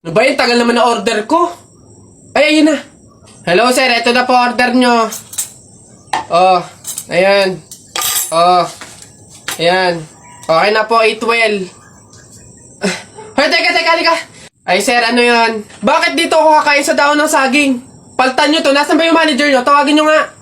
Ano ba yun? Tagal naman na order ko. Ay, ayun na. Hello, sir. Ito na po order nyo. Oh, ayan. Oh, ayan. Okay na po, 812. Hoy, teka, halika. Ay, sir, ano yun? Bakit dito ako kakain sa daon ng saging? Paltan nyo to. Nasaan ba yung manager nyo? Tawagin nyo nga.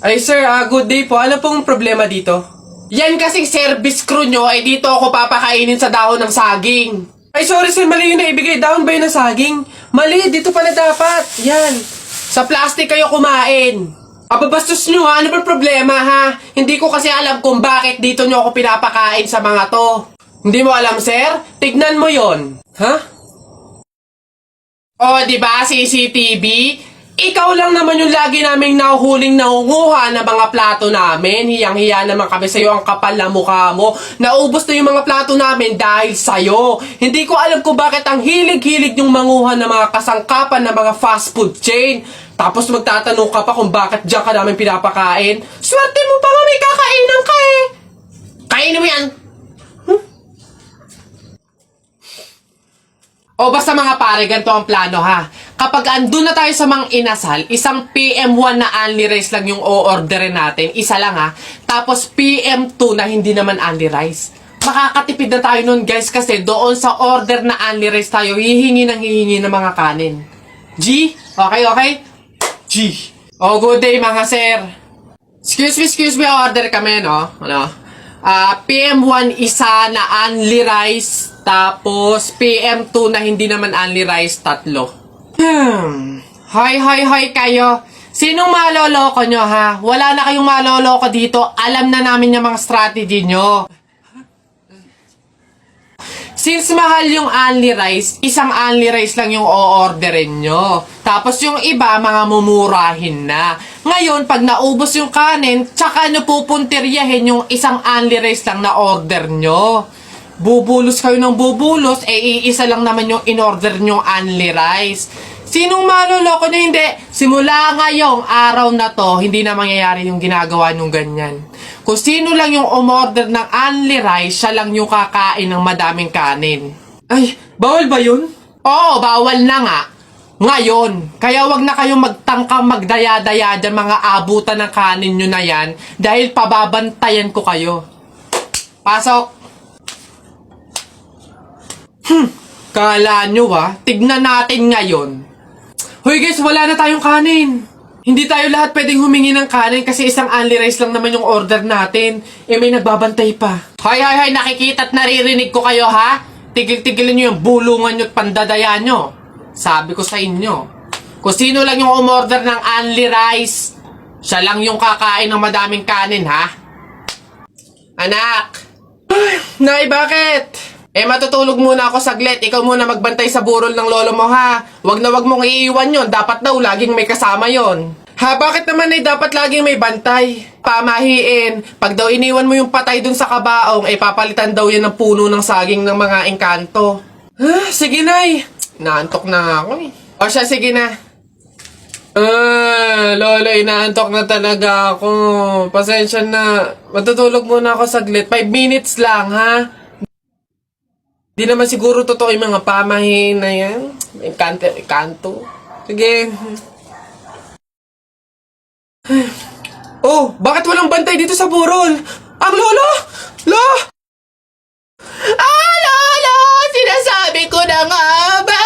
Ay, sir, good day po. Ano pong problema dito? Yan kasing service crew nyo, ay dito ako papakainin sa dahon ng saging. Ay, sorry sir, mali yung naibigay. Dahon ba yun ng saging? Mali, dito pala dapat. Yan. Sa plastic kayo kumain. Ababastos nyo ha, ano ba problema ha? Hindi ko kasi alam kung bakit dito nyo ako pinapakain sa mga to. Hindi mo alam sir? Tignan mo yon. Ha? O, di ba CCTV? Ikaw lang naman yung lagi naming nahuhuling nangunguha ng mga plato namin. Hiyang-hiya naman kami sa'yo, ang kapal na mukha mo. Naubos na yung mga plato namin dahil sa'yo. Hindi ko alam kung bakit ang hilig-hilig yung manguha ng mga kasangkapan ng mga fast food chain. Tapos magtatanong ka pa kung bakit diyan ka namin pinapakain. Swerte mo pa nga may kakainan ka eh. Kainin mo yan. O basta mga pare, ganito ang plano ha. Kapag andun na tayo sa mga inasal, isang PM1 na only rice lang yung o-orderin natin. Isa lang ha. Tapos PM2 na hindi naman only rice. Makakatipid na tayo nun guys kasi doon sa order na only rice tayo hihingi ng mga kanin. G? Okay? G. Oh, good day mga sir. Excuse me, order kami no? PM1 isa na only rice. Tapos, PM2 na hindi naman only rice, 3. Hi kayo. Sinong maloloko nyo ha? Wala na kayong maloloko dito. Alam na namin yung mga strategy nyo. Since mahal yung only rice, isang only rice lang yung o-orderin nyo. Tapos yung iba, mga mumurahin na. Ngayon, pag naubos yung kanin, tsaka nyo pupuntiryahin yung isang only rice lang na order nyo. Bubulos kayo ng bubulos, iisa lang naman yung in-order nyo only rice. Sinong maloloko nyo? Hindi. Simula ngayong araw na to, hindi na mangyayari yung ginagawa nyong ganyan. Kung sino lang yung umorder ng only rice, siya lang yung kakain ng madaming kanin. Ay, bawal ba yun? Oo, bawal na nga. Ngayon, kaya wag na kayong magtangkang magdaya-daya dyan mga abutan ng kanin nyo na yan dahil pababantayan ko kayo. Pasok! Kala nyo tignan natin ngayon. Hoy guys, wala na tayong kanin. Hindi tayo lahat pwedeng humingi ng kanin kasi isang only rice lang naman yung order natin. May nagbabantay pa. Hoy, nakikita at naririnig ko kayo ha? Tigil-tigilin nyo yung bulungan nyo at pandadaya nyo. Sabi ko sa inyo, kung sino lang yung umorder ng only rice, siya lang yung kakain ng madaming kanin ha? Anak! Nay, bakit? Matutulog muna ako saglit. Ikaw muna magbantay sa burol ng lolo mo, ha? Wag na wag mong iiwan yon. Dapat daw laging may kasama yon. Ha, bakit naman ay dapat laging may bantay? Pamahiin. Pag daw iniwan mo yung patay dun sa kabaong, papalitan daw yan ng puno ng saging ng mga engkanto. Sige, Nay. Naantok na nga ako eh. O siya, sige na. Lolo, inaantok na talaga ako. Pasensya na. Matutulog muna ako saglit. 5 minutes lang, ha? Di naman siguro totoo yung mga pamahiin na yan. Kanto. Sige. Oh, bakit walang bantay dito sa burol? Ang lolo! Lolo! Sinasabi ko na nga ba?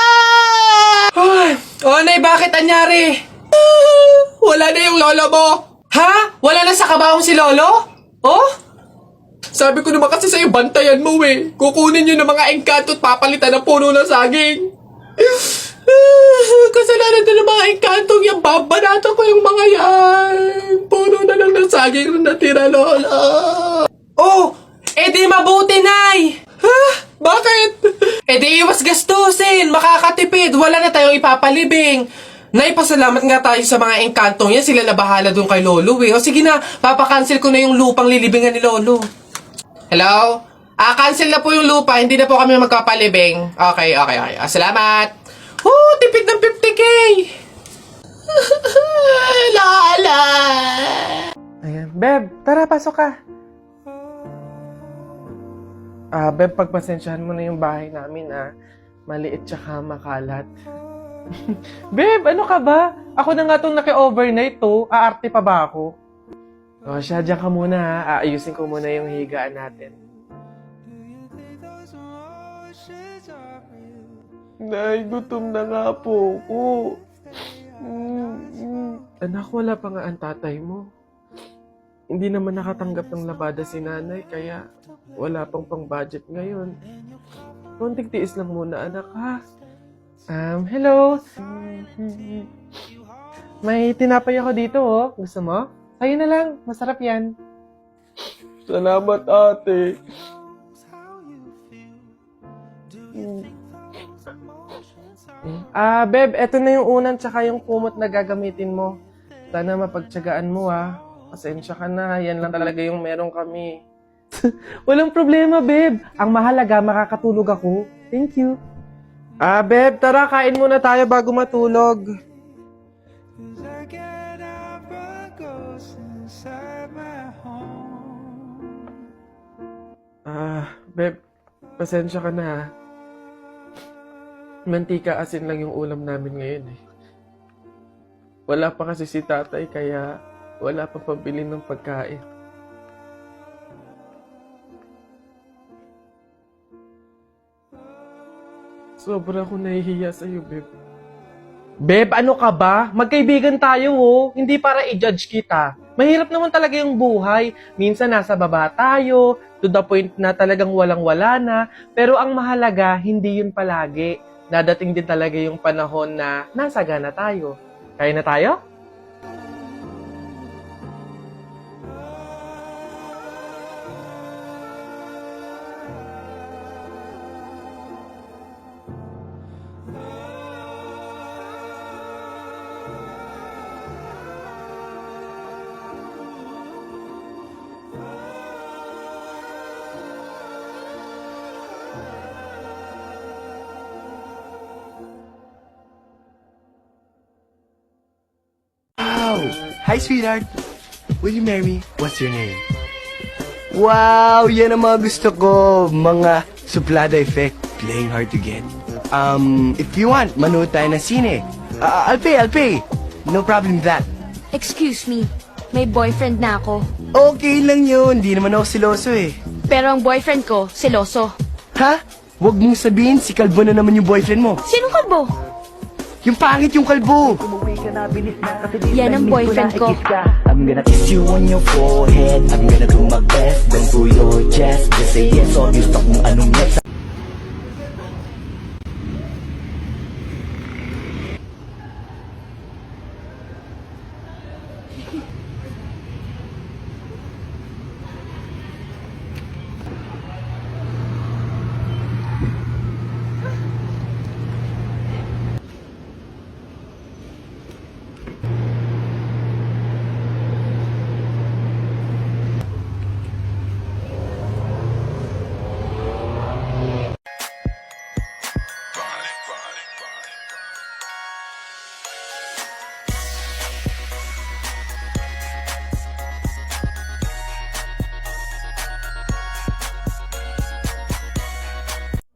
Nay, bakit anyari? Wala na yung lolo mo. Ha? Wala na sa kabaong si lolo? Oh? Sabi ko naman kasi sa'yo, bantayan mo eh. Kukunin nyo ng mga engkanto at papalitan ng puno ng saging. Kasalanan na ng mga engkantong yan. Babanatan ko yung mga yan. Puno na lang ng saging na natira, lola. Oh, di mabuti, Nay. Ha? Bakit? Di iwas gastusin. Makakatipid. Wala na tayong ipapalibing. Nay, pasalamat nga tayo sa mga engkantong yan. Sila na bahala dun kay lolo eh. O sige na, papakancel ko na yung lupang lilibingan ni lolo. Hello? Cancel na po yung lupa. Hindi na po kami magpapalibing. Okay. Salamat. Tipid ng 50K. Lala. Ayan. Beb, tara, pasok ka. Beb, pagpasensyahan mo na yung bahay namin, Maliit tsaka makalat. Babe, ano ka ba? Ako na nga itong naki-overnight to. Aarte pa ba ako? O siya, dyan ka muna ha. Aayusin ko muna yung higaan natin. Nay, gutom na nga po ako. Anak, wala pa nga ang tatay mo. Hindi naman nakatanggap ng labada si nanay, kaya wala pang pang-budget ngayon. Konting tiis lang muna, anak, ha? Hello? May tinapay ako dito, oh. Gusto mo? Sa'yo na lang. Masarap yan. Salamat, ate. Beb, eto na yung unan tsaka yung kumot na gagamitin mo. Sana mapagtsagaan mo, ha. Pasensya ka na. Yan lang talaga yung meron kami. Walang problema, Beb. Ang mahalaga, makakatulog ako. Thank you. Beb, tara, kain muna tayo bago matulog. Beb, pasensya ka na, ha. Mantika asin lang yung ulam namin ngayon, eh. Wala pa kasi si tatay, kaya wala pa pambili ng pagkain. Sobra akong nahihiya sa'yo, Beb. Beb, ano ka ba? Magkaibigan tayo, oh. Hindi para i-judge kita. Mahirap naman talaga yung buhay. Minsan nasa baba tayo, to the point na talagang walang-wala na. Pero ang mahalaga, hindi yun palagi. Dadating din talaga yung panahon na nasagana tayo. Kaya na tayo? Wow! Hi, sweetheart. Will you marry me? What's your name? Wow! Yan ang mga gusto ko. Mga suplada effect. Playing hard to get. If you want, manood tayo ng sine. I'll pay. No problem with that. Excuse me, may boyfriend na ako. Okay lang yun. Di naman ako siloso eh. Pero ang boyfriend ko, seloso. Ha? Huwag mong sabihin, si Kalbo na naman yung boyfriend mo. Sinong kalbo? Yung pangit yung Kalbo. Yan ang boyfriend ko. I'm gonna kiss you on your forehead. I'm gonna do my best, then to your chest. Just say yes, obvious talk kung anong next.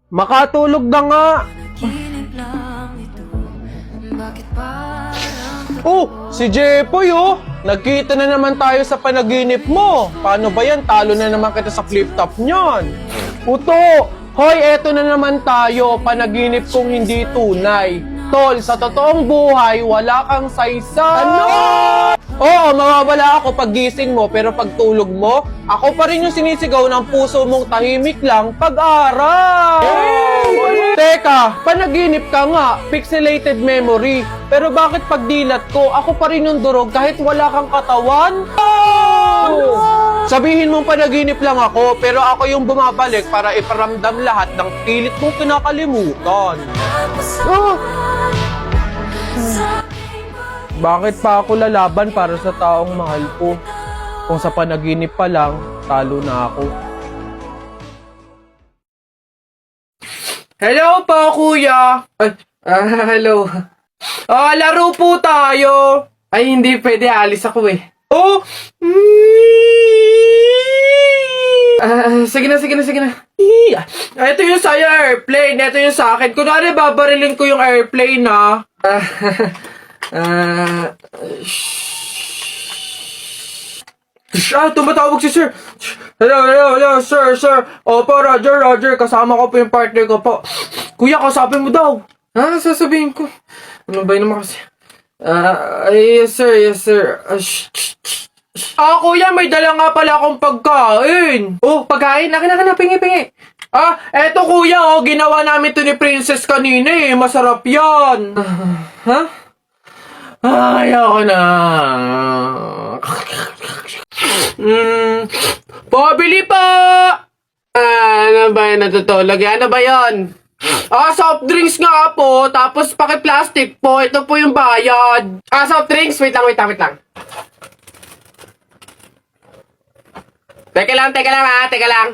Makatulog na nga! Oh, si Jepoy, oh! Nagkita na naman tayo sa panaginip mo. Paano ba yan? Talo na naman kita sa flip top niyan. Uto! Hoy, eto na naman tayo. Panaginip kong hindi tunay. Tol, sa totoong buhay, wala kang saysay. Ano? Oo, mawawala ako pag gising mo, pero pag tulog mo, ako pa rin yung sinisigaw ng puso mong tahimik lang pag-araw. Hey! Teka, panaginip ka nga, pixelated memory. Pero bakit pag dilat ko, ako pa rin yung durog kahit wala kang katawan? Oh! Sabihin mong panaginip lang ako, pero ako yung bumabalik para iparamdam lahat ng pilit mong kinakalimutan. Oh! Bakit pa ako lalaban para sa taong mahal ko? Kung sa panaginip pa lang, talo na ako. Hello po, kuya! Hello. Laro po tayo! Ay, hindi pwede. Alis ako eh. Oh! Sige na. Ito yung sa'yo, airplane. Ito yung sa akin. Kunwari, babarilin ko yung airplane, ha? Tumatawag si sir. Hello, sir. Opo, Roger. Kasama ko po yung partner ko po. Kuya, kausapin mo daw. Sasabihin ko. Ano ba yun naman kasi? Yes, sir. Kuya, may dala nga pala akong pagkain. Oh, pagkain? Akin, pingi. Eto kuya, ginawa namin to ni Princess kanina eh. Masarap yan. Ayoko na. Pabili pa! Ano ba yun? Natutulog? Ano ba yun? Soft drinks nga po. Tapos paki-plastic po. Ito po yung bayad. Soft drinks. Wait lang. Teka lang.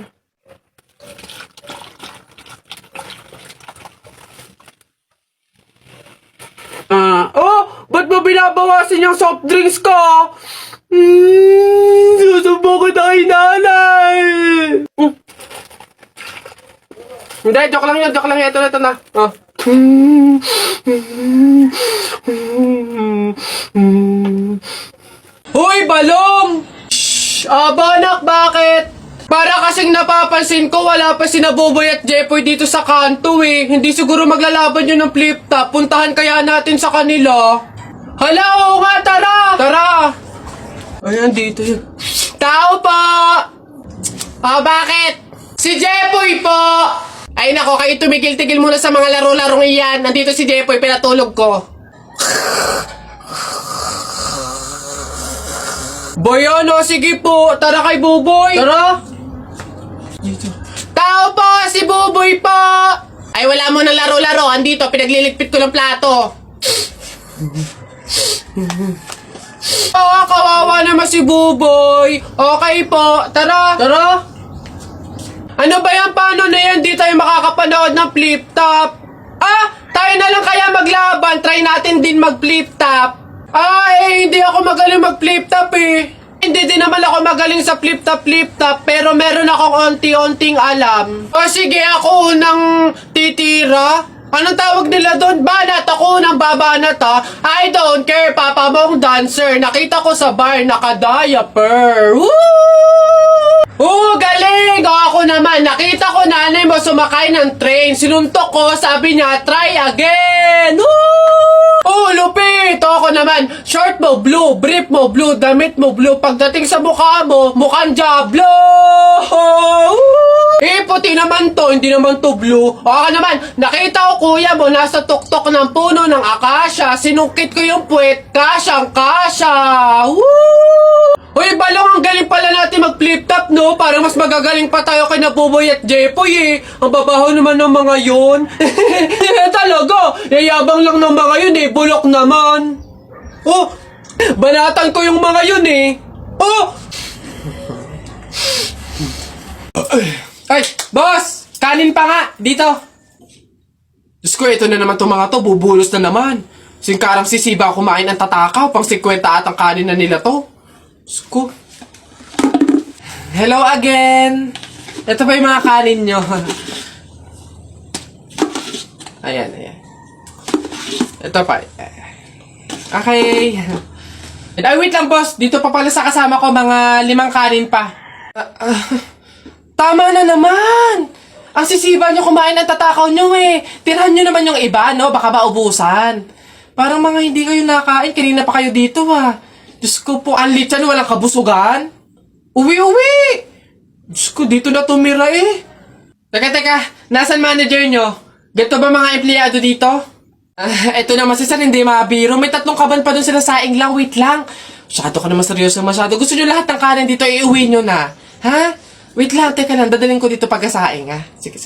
Ba't mo binabawasin yung soft drinks ko? Susubo ko na kay nanay. Hindi, joke lang yan. Ito na. Hoy, balong! Banak, bakit? Para kasing napapansin ko, wala pa si Naboboy at Jepoy dito sa kanto eh. Hindi siguro maglalaban yun ng flip top. Puntahan kaya natin sa kanila. Hala, oo nga, tara! Ayan, dito yun. Tao po! Bakit? Si Jepoy po! Ay nako, kayo tumigil-tigil muna sa mga laro-larong iyan. Nandito si Jepoy, pinatulog ko. Boy, sige po. Tara kay Buboy. Tara. Tao po, si Buboy po. Ay, wala mo ng laro-laro. Andito, pinagliligpit ko ng plato. Kawawa naman si Buboy. Okay po. Tara. Ano ba yan? Paano na yan? Di tayo makakapanood ng flip top. Tayo na lang kaya maglaban. Try natin din mag-flip top. Hindi ako magaling mag-flip top eh. Hindi din naman ako magaling sa flip top, pero meron akong onti-onting alam. Sige, ako unang titira. Anong tawag nila doon? Banat, ako unang babanat ha. I don't care, papa mong dancer. Nakita ko sa bar, naka-diaper. Woo! Galing! Ako naman, nakita ko nanay mo sumakay ng train. Sinuntok ko, sabi niya, try again! Woo! Lupit! Ako naman, short mo blue, brief mo blue, damit mo blue. Pagdating sa mukha mo, mukhang Diablo! Puti naman to, hindi naman to blue. Ako naman, nakita ko kuya mo nasa tuktok ng puno ng akasya. Sinungkit ko yung puwet, kasyang-kasya! Woo! Uy, balong, ang galing pala natin mag-flip top, no? Parang mas magagaling pa tayo kay Naboboy at Jepoy, eh. Ang babaho naman ng mga yun. Talaga, yayabang lang ng mga yun, eh. Bulok naman. Banatan ko yung mga yun, eh. Ay, boss! Kanin pa nga, dito. Diyos ko, ito na naman itong mga to. Bubulos na naman. Singkarang sisiba kumain ang tatakaw. Pang 50 at ang kanin na nila to. Sko. Hello again. Ito pa yung mga kanin nyo. Ayan. Ito pa. Okay. Ay, wait lang boss. Dito pa pala sa kasama ko mga 5 kanin pa. Tama na naman. Ang sisiba nyo kumain ng tatakaw nyo eh. Tirahan nyo naman yung iba, no? Baka maubusan. Parang mga hindi kayo nakain. Kanina pa kayo dito ah. Diyos ko po, ang litsan, walang kabusugan. Uwi! Diyos ko, dito na tumira eh. Teka, nasan manager nyo? Ganito ba mga empleyado dito? Eto naman si Sir, hindi mabiro. May 3 kaban pa dun sila saing lang, wait lang. Masyado ka naman seryoso, masyado. Gusto nyo lahat ng kanin dito, iuwi nyo na. Ha? Wait lang, teka lang, dadaling ko dito pagkasaing ha. Sige.